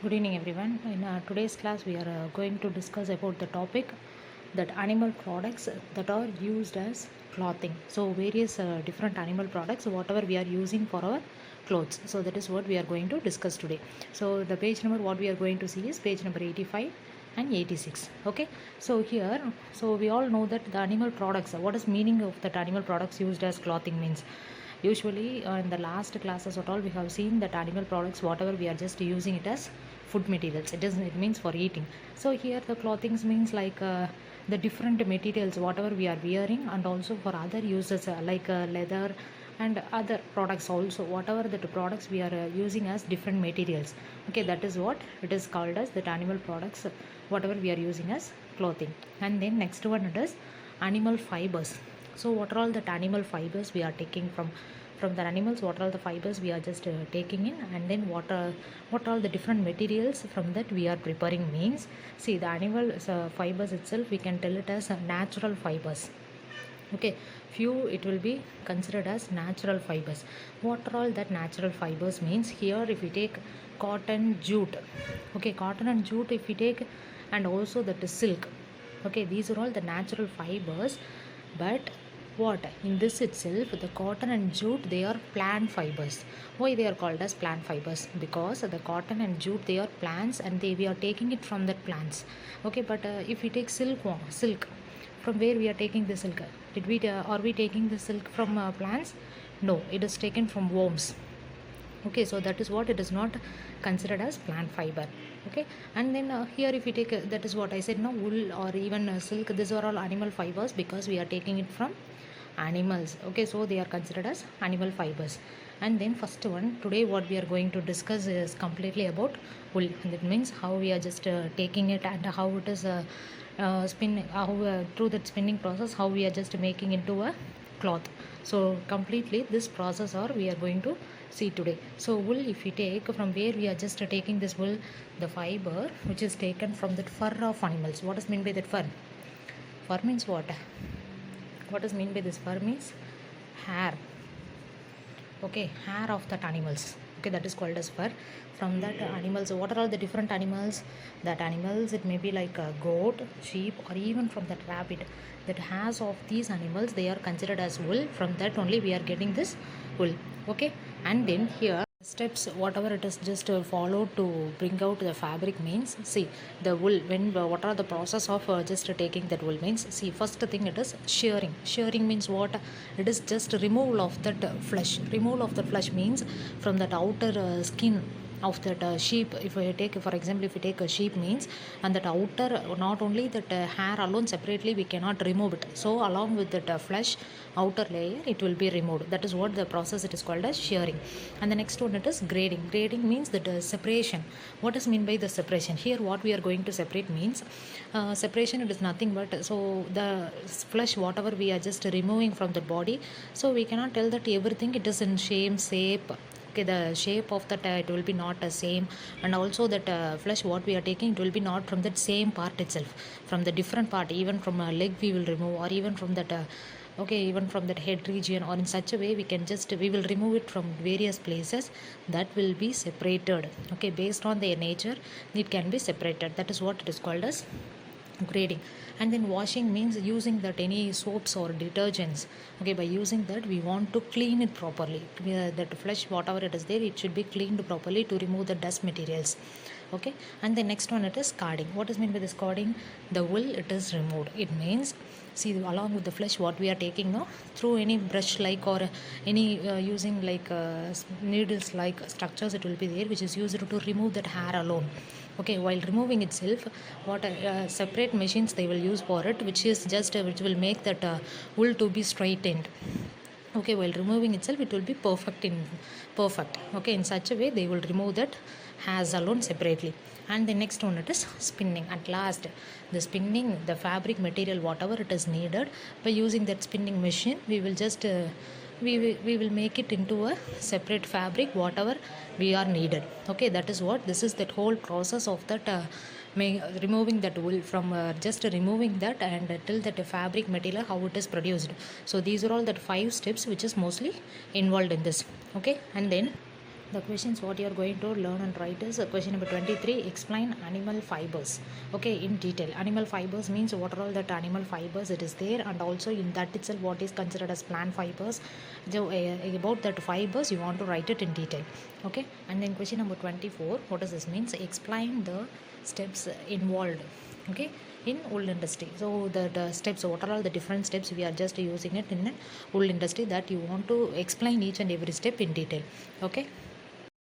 Good evening, everyone. In today's class, we are going to discuss about the topic that animal products that are used as clothing. So, various different animal products, whatever we are using for our clothes. So, that is what we are going to discuss today. So, the page number what we are going to see is page number 85 and 86. Okay. So here, so we all know that the animal products. What is meaning of that animal products used as clothing means? Usually, in the last classes at all, we have seen that animal products, whatever we are just using it as food materials. It means for eating. So here the clothings means like the different materials, whatever we are wearing, and also for other uses like leather and other products also. Whatever the products we are using as different materials. Okay, that is what it is called as that animal products. Whatever we are using as clothing, and then next one it is animal fibers. So what are all the animal fibers we are taking from the animals? What are all the fibers we are just taking in, and then what are all the different materials from that we are preparing means? See, the animal fibers itself, we can tell it as natural fibers. Okay, few it will be considered as natural fibers. What are all that natural fibers means? Here if we take cotton, jute. Okay, cotton and jute if we take, and also that is silk. Okay, these are all the natural fibers. But what in this itself, the cotton and jute, they are plant fibers. Why they are called as plant fibers? Because the cotton and jute, they are plants, and we are taking it from that plants. Okay, but if we take silk, from where we are taking the silk? Are we taking the silk from plants? No, it is taken from worms. Okay, so that is what it is not considered as plant fiber. Okay, and then here if we take that is what I said, no, wool or even silk, these are all animal fibers because we are taking it from animals. Okay, so they are considered as animal fibers. And then first one today what we are going to discuss is completely about wool. And that means how we are just taking it, and how it is spin how through that spinning process, how we are just making into a cloth. So completely this process or we are going to see today. So wool, if we take, from where we are just taking this wool, the fiber which is taken from the fur of animals. What is meant by that fur? Fur means what is mean by this? Fur means hair. Okay, hair of that animals. Okay, that is called as fur. From that animals, what are all the different animals? That animals, it may be like a goat, sheep, or even from that rabbit. That hairs of these animals, they are considered as wool. From that only we are getting this wool. Okay, and then here steps whatever it is just followed to bring out the fabric means, see, the wool, when what are the process of just taking that wool means, see, first thing it is shearing means what? It is just removal of that removal of the flesh means from that outer skin of that sheep. If we take, for example, if we take a sheep means, and that outer, not only that hair alone separately we cannot remove it, so along with that flesh outer layer it will be removed. That is what the process it is called as shearing. And the next one it is grading means that separation. What is mean by the separation? Here what we are going to separate means, separation, it is nothing but, so the flesh whatever we are just removing from the body, so we cannot tell that everything it is in shape. Okay, the shape of that it will be not the same, and also that flesh what we are taking, it will be not from that same part itself, from the different part, even from a leg we will remove, or even from that okay, even from that head region, or in such a way we can just, we will remove it from various places, that will be separated. Okay, based on their nature it can be separated. That is what it is called as grading. And then washing means using that any soaps or detergents. Okay, by using that we want to clean it properly. That flesh whatever it is there, it should be cleaned properly to remove the dust materials. Okay, and the next one it is carding. What is meant by this carding? The wool it is removed. It means, see, along with the flesh what we are taking now, through any brush like or any using like needles like structures, it will be there, which is used to remove that hair alone. Okay, while removing itself, what separate machines they will use for it, which is just which will make that wool to be straightened. Okay, while removing itself it will be perfect. Okay, in such a way they will remove that hairs alone separately. And the next one it is spinning. At last, the spinning, the fabric material whatever it is needed, by using that spinning machine we will just we will make it into a separate fabric whatever we are needed. Okay, that is what this is, that whole process of that removing that wool from just removing that, and till that fabric material how it is produced. So these are all that 5 steps which is mostly involved in this. Okay, and then The questions what you are going to learn and write is question number 23. Explain animal fibers. Okay, in detail. Animal fibers means what are all that animal fibers it is there, and also in that itself what is considered as plant fibers. So about that fibers you want to write it in detail. Okay, and then question number 24. What does this means? Explain the steps involved. Okay, in wool industry. So the steps, what are all the different steps we are just using it in the wool industry, that you want to explain each and every step in detail. Okay.